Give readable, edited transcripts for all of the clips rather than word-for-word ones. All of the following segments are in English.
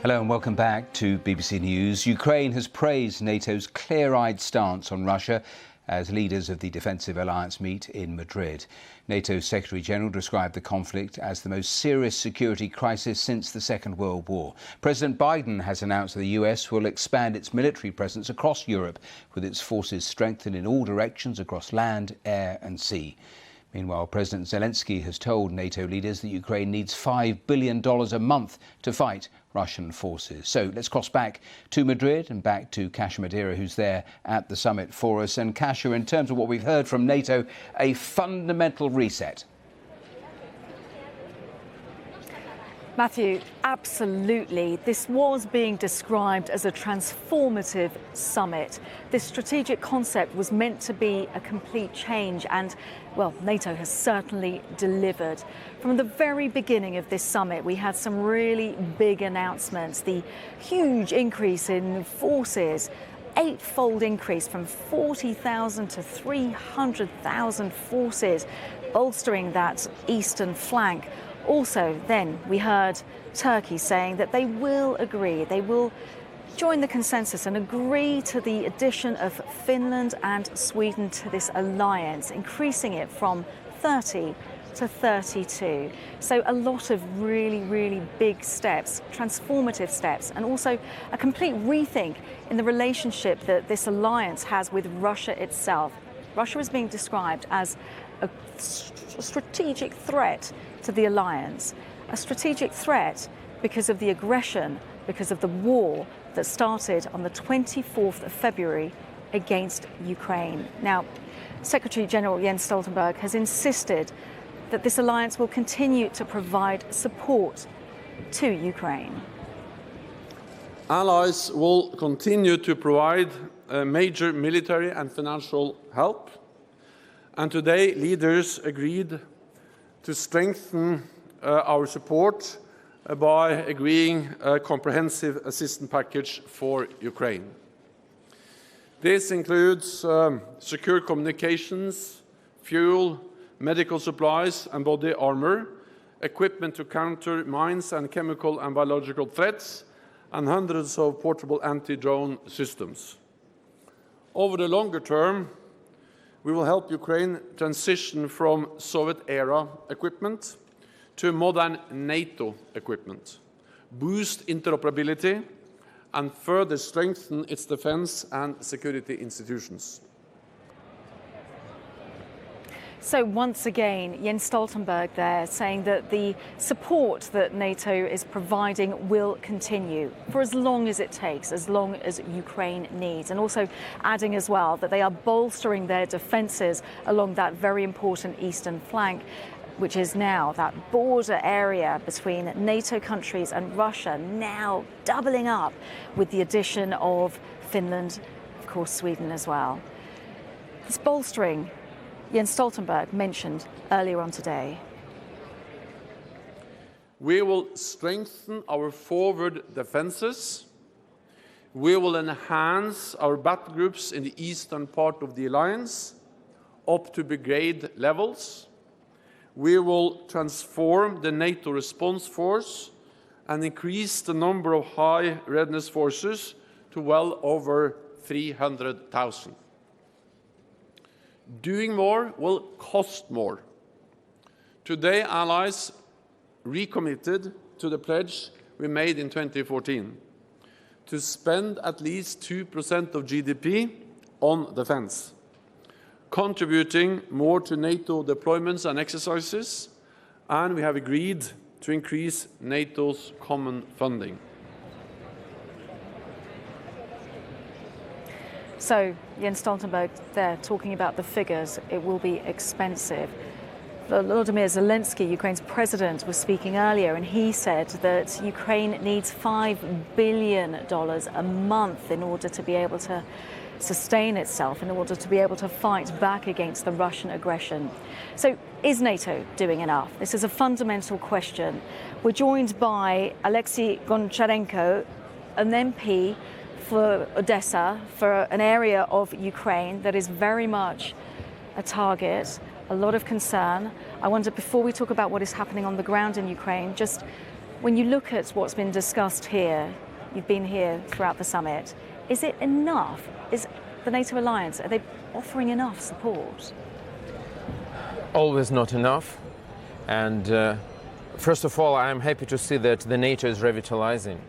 Hello and welcome back to BBC News. Ukraine has praised NATO's clear-eyed stance on Russia as leaders of the defensive alliance meet in Madrid. NATO's Secretary-General described the conflict as the most serious security crisis since the Second World War. President Biden has announced that the US will expand its military presence across Europe, with its forces strengthened in all directions across land, air and sea. Meanwhile, President Zelensky has told NATO leaders that Ukraine needs $5 billion a month to fight Russian forces. So let's cross back to Madrid and back to Kasia Madera, who's there at the summit for us. And Kasia, in terms of what we've heard from NATO, a fundamental reset. Matthew, absolutely. This was being described as a transformative summit. This strategic concept was meant to be a complete change and, well, NATO has certainly delivered. From the very beginning of this summit, we had some really big announcements. The huge increase in forces, eightfold increase from 40,000 to 300,000 forces, bolstering that eastern flank. Also, then, we heard Turkey saying that they will agree, they will join the consensus and agree to the addition of Finland and Sweden to this alliance, increasing it from 30 to 32. So a lot of really big steps, transformative steps, and also a complete rethink in the relationship that this alliance has with Russia itself. Russia is being described as a strategic threat to the alliance, a strategic threat because of the aggression, because of the war that started on the 24th of February against Ukraine. Now, Secretary-General Jens Stoltenberg has insisted that this alliance will continue to provide support to Ukraine. Allies will continue to provide major military and financial help. And today, leaders agreed to strengthen our support by agreeing a comprehensive assistance package for Ukraine. This includes secure communications, fuel, medical supplies and body armor, equipment to counter mines and chemical and biological threats, and hundreds of portable anti-drone systems. Over the longer term, we will help Ukraine transition from Soviet-era equipment to modern NATO equipment, boost interoperability, and further strengthen its defense and security institutions. So once again, Jens Stoltenberg there saying that the support that NATO is providing will continue for as long as it takes, as long as Ukraine needs. And also adding as well that they are bolstering their defences along that very important eastern flank, which is now that border area between NATO countries and Russia, now doubling up with the addition of Finland, of course Sweden as well. This bolstering Jens Stoltenberg mentioned earlier on today. We will strengthen our forward defences. We will enhance our battle groups in the eastern part of the alliance up to brigade levels. We will transform the NATO response force and increase the number of high readiness forces to well over 300,000. Doing more will cost more. Today, allies recommitted to the pledge we made in 2014 to spend at least 2% of GDP on defense, contributing more to NATO deployments and exercises, and we have agreed to increase NATO's common funding. So, Jens Stoltenberg there talking about the figures, it will be expensive. Volodymyr Zelensky, Ukraine's president, was speaking earlier and he said that Ukraine needs $5 billion a month in order to be able to sustain itself, in order to be able to fight back against the Russian aggression. So, is NATO doing enough? This is a fundamental question. We're joined by Alexei Goncharenko, an MP for Odessa, for an area of Ukraine that is very much a target, a lot of concern. I wonder, before we talk about what is happening on the ground in Ukraine, just When you look at what's been discussed here, you've been here throughout the summit, is it enough? Is the NATO alliance, are they offering enough support? Always not enough. And first of all, I'm happy to see that the NATO is revitalizing.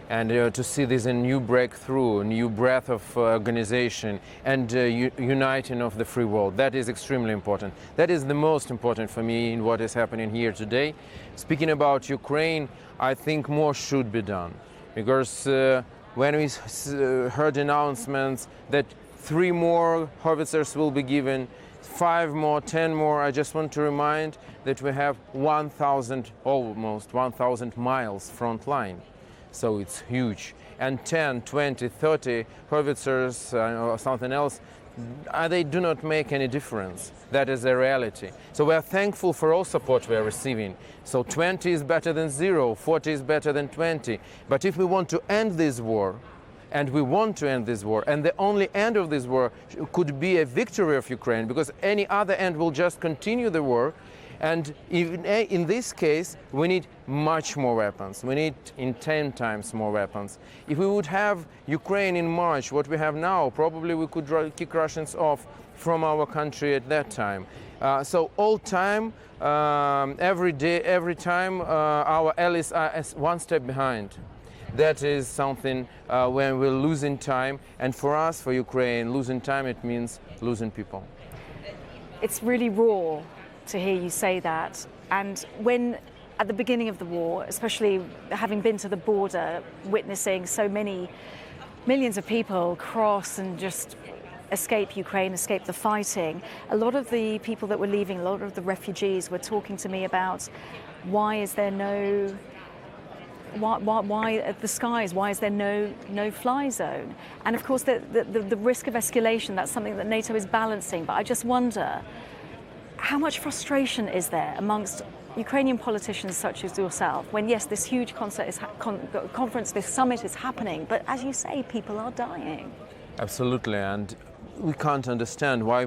And to see this a new breakthrough, a new breath of organization and uniting of the free world. That is extremely important. That is the most important for me in what is happening here today. Speaking about Ukraine, I think more should be done. Because when we heard announcements that 3 more howitzers will be given, 5 more, 10 more, I just want to remind that we have 1,000, almost 1,000 miles front line. So it's huge. And 10, 20, 30 howitzers or something else, they do not make any difference. That is a reality. So we are thankful for all support we are receiving. So 20 is better than 0, 40 is better than 20. But if we want to end this war, and we want to end this war, and the only end of this war could be a victory of Ukraine, because any other end will just continue the war. And even in this case, we need much more weapons. We need 10 times more weapons. If we would have Ukraine in March, what we have now, probably we could kick Russians off from our country at that time. So all time, every day, every time, our allies are one step behind. That is something when we're losing time. And for us, for Ukraine, losing time, it means losing people. It's really raw to hear you say that. And when at the beginning of the war, especially having been to the border, witnessing so many millions of people cross and just escape Ukraine, escape the fighting, a lot of the people that were leaving, a lot of the refugees were talking to me about why is there no, why the skies, why is there no fly zone? And of course the risk of escalation, that's something that NATO is balancing. But I just wonder, how much frustration is there amongst Ukrainian politicians such as yourself when, yes, this huge conference, this summit is happening, but as you say, people are dying? Absolutely, and we can't understand why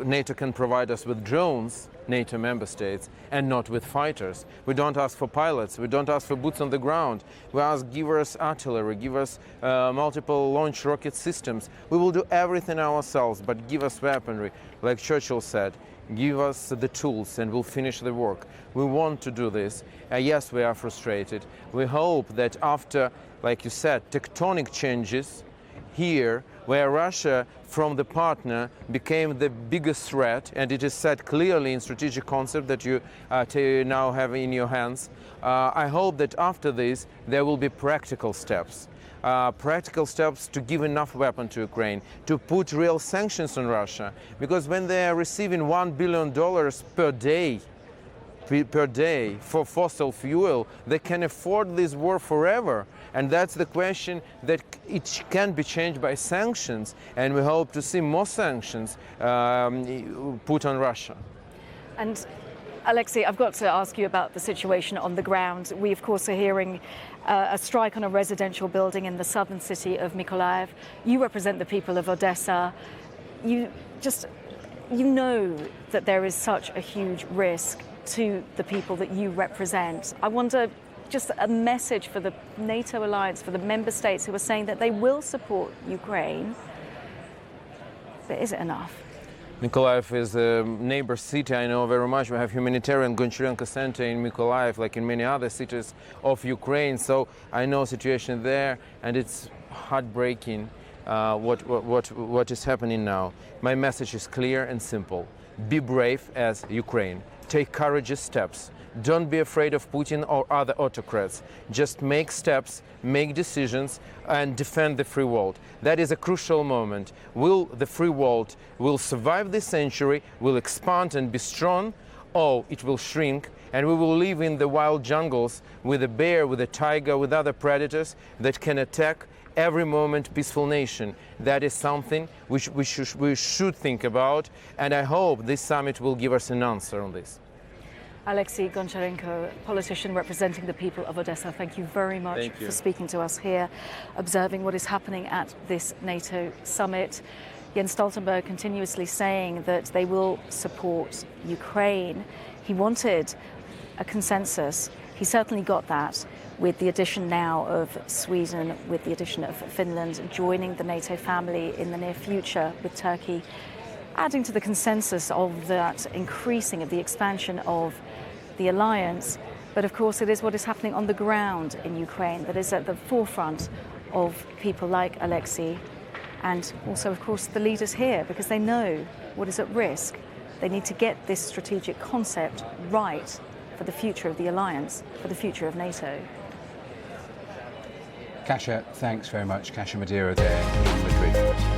NATO can provide us with drones, NATO member states, and not with fighters. We don't ask for pilots, we don't ask for boots on the ground. We ask, give us artillery, give us multiple launch rocket systems. We will do everything ourselves, but give us weaponry. Like Churchill said, give us the tools and we'll finish the work. We want to do this. Yes, we are frustrated. We hope that after, like you said, tectonic changes here, where Russia from the partner became the biggest threat, and it is said clearly in strategic concept that you now have in your hands, I hope that after this there will be practical steps to give enough weapon to Ukraine, to put real sanctions on Russia, because when they are receiving $1 billion per day for fossil fuel, they can afford this war forever. And that's the question, that it can be changed by sanctions, and we hope to see more sanctions put on Russia. And Alexei, I've got to ask you about the situation on the ground. We, of course, are hearing a strike on a residential building in the southern city of Mykolaiv. You represent the people of Odessa. You know that there is such a huge risk to the people that you represent. I wonder, just a message for the NATO alliance, for the member states who are saying that they will support Ukraine, but is it enough? Mykolaiv is a neighbor city I know very much. We have humanitarian Goncharenko Center in Mykolaiv, like in many other cities of Ukraine. So I know the situation there, and it's heartbreaking what is happening now. My message is clear and simple. Be brave as Ukraine. Take courageous steps. Don't be afraid of Putin or other autocrats. Just make steps, make decisions, and defend the free world. That is a crucial moment. Will the free world survive this century, will expand and be strong, or it will shrink, and we will live in the wild jungles with a bear, with a tiger, with other predators that can attack every moment peaceful nation. That is something which we should think about, and I hope this summit will give us an answer on this. Alexei Goncharenko, politician representing the people of Odessa, thank you very much for speaking to us here, observing what is happening at this NATO summit. Jens Stoltenberg continuously saying that they will support Ukraine. He wanted a consensus. He certainly got that with the addition now of Sweden, with the addition of Finland joining the NATO family in the near future, with Turkey adding to the consensus of that increasing of the expansion of the alliance. But of course, it is what is happening on the ground in Ukraine that is at the forefront of people like Alexei, and also, of course, the leaders here, because they know what is at risk. They need to get this strategic concept right for the future of the alliance, for the future of NATO. Kasia, thanks very much. Kasia Madera there in Madrid.